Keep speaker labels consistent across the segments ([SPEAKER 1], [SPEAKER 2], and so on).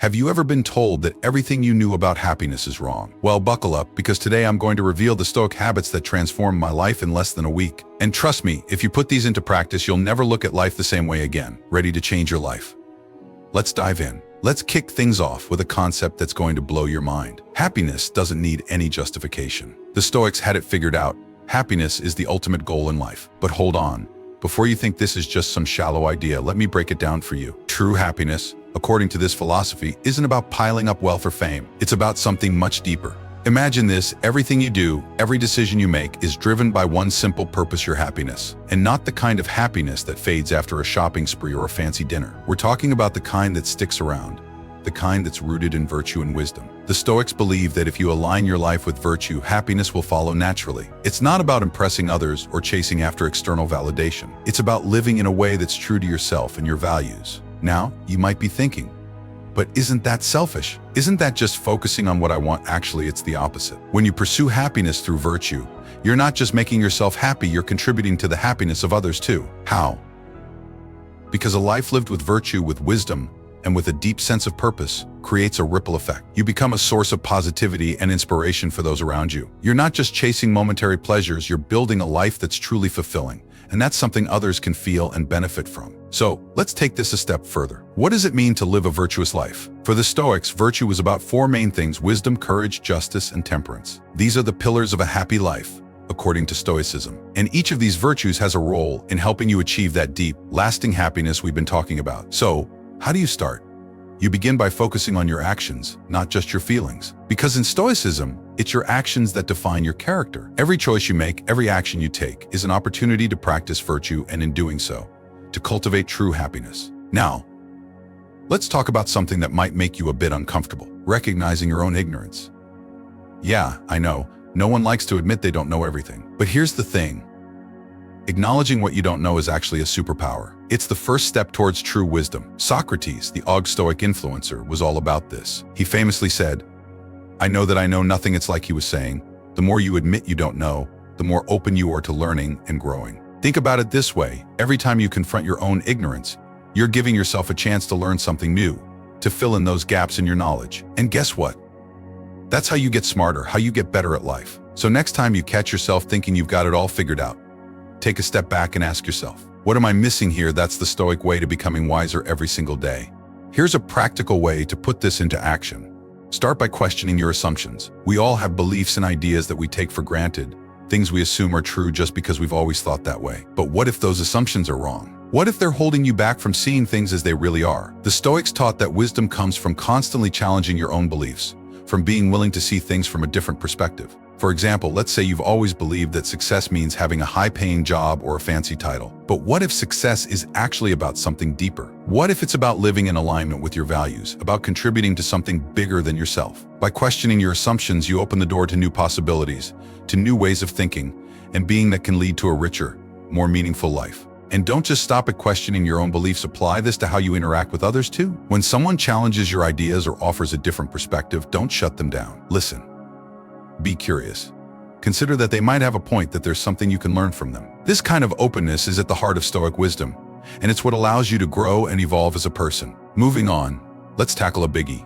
[SPEAKER 1] Have you ever been told that everything you knew about happiness is wrong? Well, buckle up, because today I'm going to reveal the Stoic habits that transformed my life in less than a week. And trust me, if you put these into practice, you'll never look at life the same way again. Ready to change your life? Let's dive in. Let's kick things off with a concept that's going to blow your mind. Happiness doesn't need any justification. The Stoics had it figured out. Happiness is the ultimate goal in life. But hold on. Before you think this is just some shallow idea, let me break it down for you. True happiness, according to this philosophy, isn't about piling up wealth or fame. It's about something much deeper. Imagine this: everything you do, every decision you make is driven by one simple purpose: your happiness. And not the kind of happiness that fades after a shopping spree or a fancy dinner. We're talking about the kind that sticks around, the kind that's rooted in virtue and wisdom. The Stoics believe that if you align your life with virtue, happiness will follow naturally. It's not about impressing others or chasing after external validation. It's about living in a way that's true to yourself and your values. Now, you might be thinking, but isn't that selfish? Isn't that just focusing on what I want? Actually, it's the opposite. When you pursue happiness through virtue, you're not just making yourself happy, you're contributing to the happiness of others too. How? Because a life lived with virtue, with wisdom, and with a deep sense of purpose creates a ripple effect. You become a source of positivity and inspiration for those around you. You're not just chasing momentary pleasures, you're building a life that's truly fulfilling. And that's something others can feel and benefit from. So let's take this a step further. What does it mean to live a virtuous life? For the Stoics, virtue was about four main things: wisdom, courage, justice, and temperance. These are the pillars of a happy life, according to Stoicism. And each of these virtues has a role in helping you achieve that deep, lasting happiness we've been talking about. So, how do you start? You begin by focusing on your actions, not just your feelings. Because in Stoicism, it's your actions that define your character. Every choice you make, every action you take, is an opportunity to practice virtue, and in doing so, to cultivate true happiness. Now, let's talk about something that might make you a bit uncomfortable: recognizing your own ignorance. Yeah, I know, no one likes to admit they don't know everything. But here's the thing. Acknowledging what you don't know is actually a superpower. It's the first step towards true wisdom. Socrates, the Stoic influencer, was all about this. He famously said, "I know that I know nothing." It's like he was saying, the more you admit you don't know, the more open you are to learning and growing. Think about it this way: every time you confront your own ignorance, you're giving yourself a chance to learn something new, to fill in those gaps in your knowledge. And guess what? That's how you get smarter, how you get better at life. So next time you catch yourself thinking you've got it all figured out, take a step back and ask yourself, what am I missing here? That's the Stoic way to becoming wiser every single day. Here's a practical way to put this into action. Start by questioning your assumptions. We all have beliefs and ideas that we take for granted, things we assume are true just because we've always thought that way. But what if those assumptions are wrong? What if they're holding you back from seeing things as they really are? The Stoics taught that wisdom comes from constantly challenging your own beliefs, from being willing to see things from a different perspective. For example, let's say you've always believed that success means having a high-paying job or a fancy title. But what if success is actually about something deeper? What if it's about living in alignment with your values, about contributing to something bigger than yourself? By questioning your assumptions, you open the door to new possibilities, to new ways of thinking and being that can lead to a richer, more meaningful life. And don't just stop at questioning your own beliefs. Apply this to how you interact with others too. When someone challenges your ideas or offers a different perspective, don't shut them down. Listen. Be curious. Consider that they might have a point, that there's something you can learn from them. This kind of openness is at the heart of Stoic wisdom, and it's what allows you to grow and evolve as a person. Moving on, let's tackle a biggie.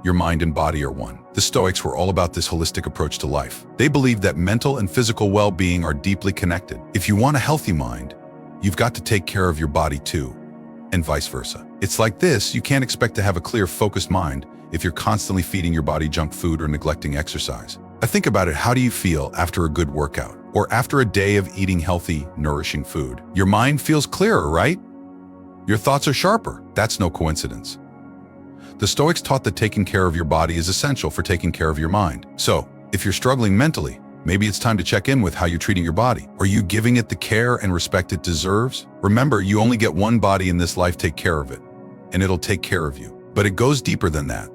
[SPEAKER 1] Your mind and body are one. The Stoics were all about this holistic approach to life. They believed that mental and physical well-being are deeply connected. If you want a healthy mind, you've got to take care of your body too, and vice versa. It's like this: you can't expect to have a clear, focused mind if you're constantly feeding your body junk food or neglecting exercise. Think about it. How do you feel after a good workout or after a day of eating healthy, nourishing food? Your mind feels clearer, right? Your thoughts are sharper. That's no coincidence. The Stoics taught that taking care of your body is essential for taking care of your mind. So, if you're struggling mentally, maybe it's time to check in with how you're treating your body. Are you giving it the care and respect it deserves? Remember, you only get one body in this life. Take care of it, and it'll take care of you. But it goes deeper than that.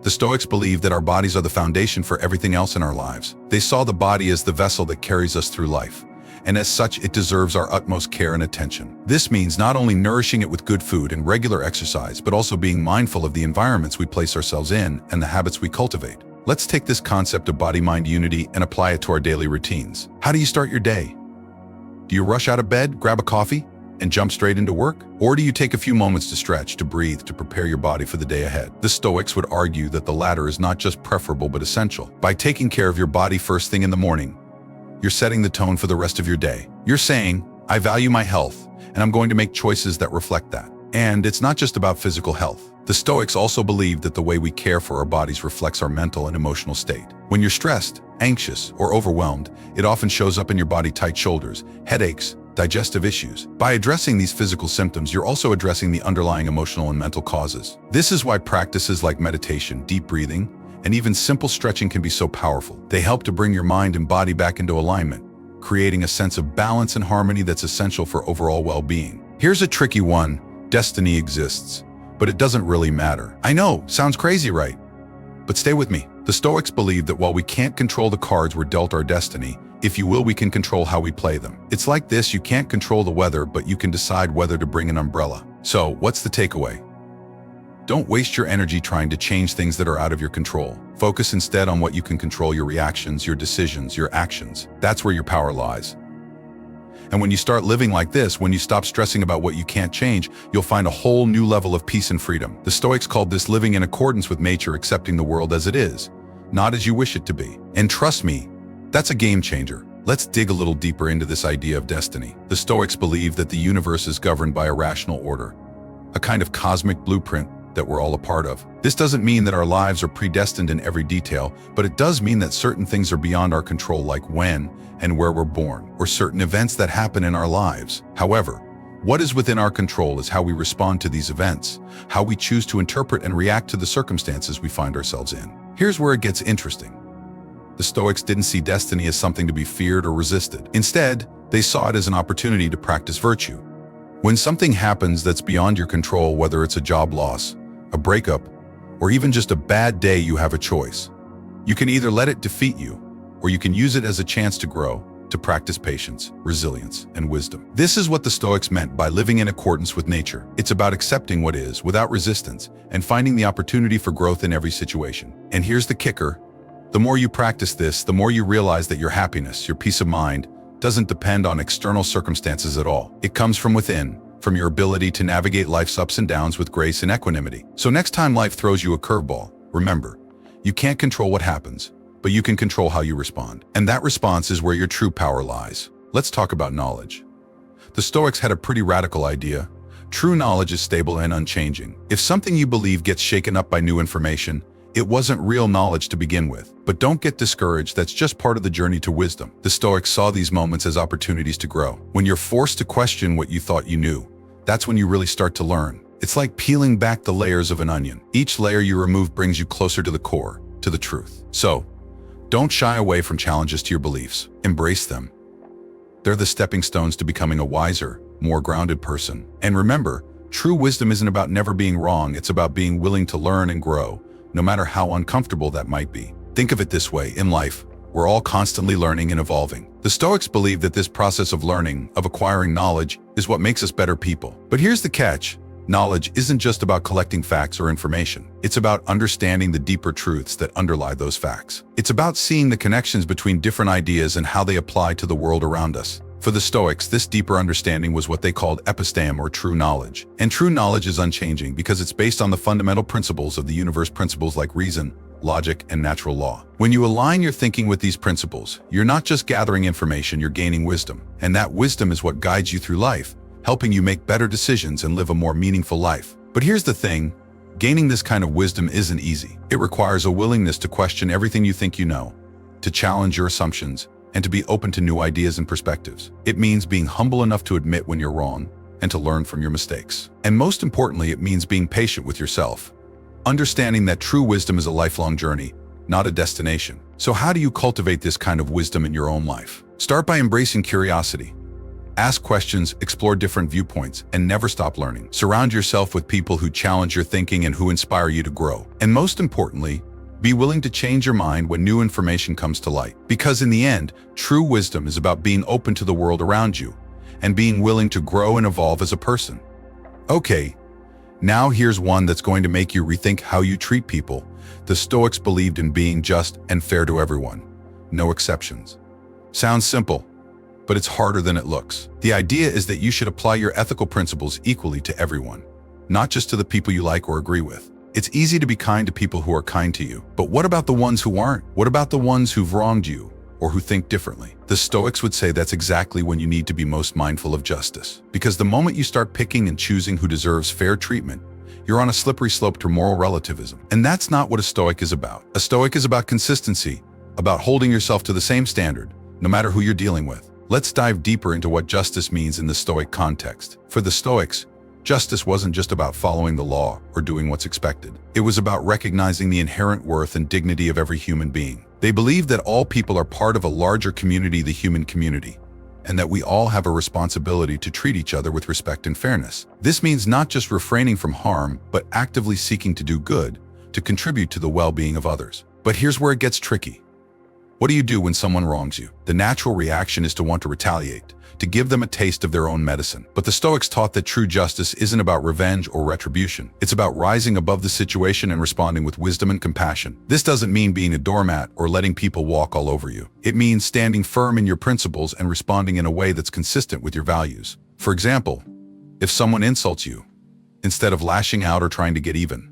[SPEAKER 1] The Stoics believed that our bodies are the foundation for everything else in our lives. They saw the body as the vessel that carries us through life, and as such, it deserves our utmost care and attention. This means not only nourishing it with good food and regular exercise, but also being mindful of the environments we place ourselves in and the habits we cultivate. Let's take this concept of body-mind unity and apply it to our daily routines. How do you start your day? Do you rush out of bed, grab a coffee, and jump straight into work? Or do you take a few moments to stretch, to breathe, to prepare your body for the day ahead? The Stoics would argue that the latter is not just preferable but essential. By taking care of your body first thing in the morning, you're setting the tone for the rest of your day. You're saying, I value my health, and I'm going to make choices that reflect that. And it's not just about physical health. The Stoics also believe that the way we care for our bodies reflects our mental and emotional state. When you're stressed, anxious, or overwhelmed, it often shows up in your body: tight shoulders, headaches, digestive issues. By addressing these physical symptoms, you're also addressing the underlying emotional and mental causes. This is why practices like meditation, deep breathing, and even simple stretching can be so powerful. They help to bring your mind and body back into alignment, creating a sense of balance and harmony that's essential for overall well-being. Here's a tricky one. Destiny exists, but it doesn't really matter. I know, sounds crazy, right? But stay with me. The Stoics believe that while we can't control the cards we're dealt our destiny, if you will, we can control how we play them. It's like this: you can't control the weather, but you can decide whether to bring an umbrella. So, what's the takeaway? Don't waste your energy trying to change things that are out of your control. Focus instead on what you can control: your reactions, your decisions, your actions. That's where your power lies. And when you start living like this, when you stop stressing about what you can't change, you'll find a whole new level of peace and freedom. The Stoics called this living in accordance with nature, accepting the world as it is, not as you wish it to be. And trust me, that's a game changer. Let's dig a little deeper into this idea of destiny. The Stoics believe that the universe is governed by a rational order, a kind of cosmic blueprint that we're all a part of. This doesn't mean that our lives are predestined in every detail, but it does mean that certain things are beyond our control, like when and where we're born, or certain events that happen in our lives. However, what is within our control is how we respond to these events, how we choose to interpret and react to the circumstances we find ourselves in. Here's where it gets interesting. The Stoics didn't see destiny as something to be feared or resisted. Instead, they saw it as an opportunity to practice virtue. When something happens that's beyond your control, whether it's a job loss, a breakup, or even just a bad day, you have a choice. You can either let it defeat you, or you can use it as a chance to grow, to practice patience, resilience, and wisdom. This is what the Stoics meant by living in accordance with nature. It's about accepting what is without resistance and finding the opportunity for growth in every situation. And here's the kicker. The more you practice this, the more you realize that your happiness, your peace of mind, doesn't depend on external circumstances at all. It comes from within, from your ability to navigate life's ups and downs with grace and equanimity. So next time life throws you a curveball, remember, you can't control what happens, but you can control how you respond. And that response is where your true power lies. Let's talk about knowledge. The Stoics had a pretty radical idea. True knowledge is stable and unchanging. If something you believe gets shaken up by new information, it wasn't real knowledge to begin with. But don't get discouraged, that's just part of the journey to wisdom. The Stoics saw these moments as opportunities to grow. When you're forced to question what you thought you knew, that's when you really start to learn. It's like peeling back the layers of an onion. Each layer you remove brings you closer to the core, to the truth. So, don't shy away from challenges to your beliefs. Embrace them. They're the stepping stones to becoming a wiser, more grounded person. And remember, true wisdom isn't about never being wrong, it's about being willing to learn and grow, no matter how uncomfortable that might be. Think of it this way: in life, we're all constantly learning and evolving. The Stoics believe that this process of learning, of acquiring knowledge, is what makes us better people. But here's the catch. Knowledge isn't just about collecting facts or information. It's about understanding the deeper truths that underlie those facts. It's about seeing the connections between different ideas and how they apply to the world around us. For the Stoics, this deeper understanding was what they called episteme, or true knowledge. And true knowledge is unchanging because it's based on the fundamental principles of the universe, principles like reason, logic, and natural law. When you align your thinking with these principles, you're not just gathering information, you're gaining wisdom. And that wisdom is what guides you through life, helping you make better decisions and live a more meaningful life. But here's the thing, gaining this kind of wisdom isn't easy. It requires a willingness to question everything you think you know, to challenge your assumptions, and to be open to new ideas and perspectives. It means being humble enough to admit when you're wrong and to learn from your mistakes. And most importantly, it means being patient with yourself, understanding that true wisdom is a lifelong journey, not a destination. So how do you cultivate this kind of wisdom in your own life? Start by embracing curiosity. Ask questions, explore different viewpoints, and never stop learning. Surround yourself with people who challenge your thinking and who inspire you to grow. And most importantly, be willing to change your mind when new information comes to light. Because in the end, true wisdom is about being open to the world around you and being willing to grow and evolve as a person. Okay, now here's one that's going to make you rethink how you treat people. The Stoics believed in being just and fair to everyone, no exceptions. Sounds simple, but it's harder than it looks. The idea is that you should apply your ethical principles equally to everyone, not just to the people you like or agree with. It's easy to be kind to people who are kind to you, but what about the ones who aren't? What about the ones who've wronged you or who think differently? The Stoics would say that's exactly when you need to be most mindful of justice. Because the moment you start picking and choosing who deserves fair treatment, you're on a slippery slope to moral relativism. And that's not what a Stoic is about. A Stoic is about consistency, about holding yourself to the same standard, no matter who you're dealing with. Let's dive deeper into what justice means in the Stoic context. For the Stoics, justice wasn't just about following the law or doing what's expected. It was about recognizing the inherent worth and dignity of every human being. They believed that all people are part of a larger community, the human community, and that we all have a responsibility to treat each other with respect and fairness. This means not just refraining from harm, but actively seeking to do good, to contribute to the well-being of others. But here's where it gets tricky. What do you do when someone wrongs you? The natural reaction is to want to retaliate, to give them a taste of their own medicine. But the Stoics taught that true justice isn't about revenge or retribution. It's about rising above the situation and responding with wisdom and compassion. This doesn't mean being a doormat or letting people walk all over you. It means standing firm in your principles and responding in a way that's consistent with your values. For example, if someone insults you, instead of lashing out or trying to get even,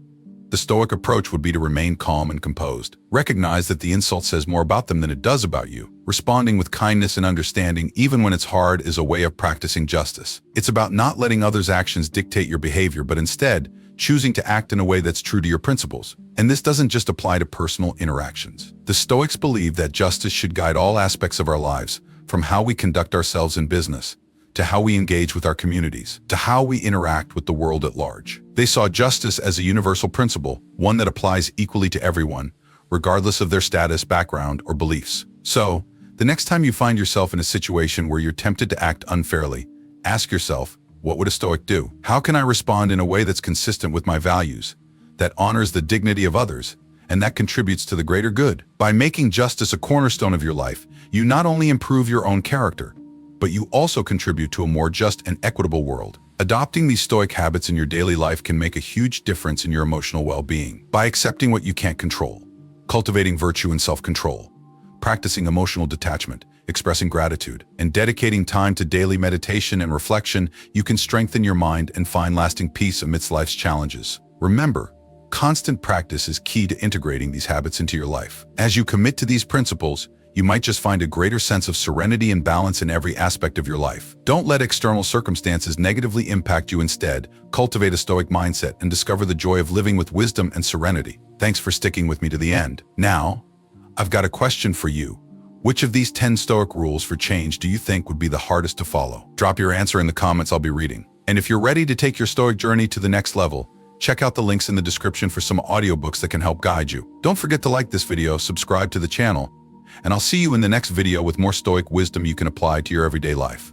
[SPEAKER 1] the Stoic approach would be to remain calm and composed. Recognize that the insult says more about them than it does about you. Responding with kindness and understanding, even when it's hard, is a way of practicing justice. It's about not letting others' actions dictate your behavior, but instead choosing to act in a way that's true to your principles. And this doesn't just apply to personal interactions. The Stoics believe that justice should guide all aspects of our lives, from how we conduct ourselves in business, to how we engage with our communities, to how we interact with the world at large. They saw justice as a universal principle, one that applies equally to everyone, regardless of their status, background, or beliefs. So, the next time you find yourself in a situation where you're tempted to act unfairly, ask yourself, what would a Stoic do? How can I respond in a way that's consistent with my values, that honors the dignity of others, and that contributes to the greater good? By making justice a cornerstone of your life, you not only improve your own character, but you also contribute to a more just and equitable world. Adopting these Stoic habits in your daily life can make a huge difference in your emotional well-being. By accepting what you can't control, cultivating virtue and self-control, practicing emotional detachment, expressing gratitude, and dedicating time to daily meditation and reflection, you can strengthen your mind and find lasting peace amidst life's challenges. Remember, constant practice is key to integrating these habits into your life. As you commit to these principles, you might just find a greater sense of serenity and balance in every aspect of your life. Don't let external circumstances negatively impact you. Instead, cultivate a Stoic mindset and discover the joy of living with wisdom and serenity. Thanks for sticking with me to the end. Now, I've got a question for you. Which of these 10 Stoic rules for change do you think would be the hardest to follow? Drop your answer in the comments. I'll be reading. And if you're ready to take your Stoic journey to the next level, check out the links in the description for some audiobooks that can help guide you. Don't forget to like this video, subscribe to the channel, and I'll see you in the next video with more Stoic wisdom you can apply to your everyday life.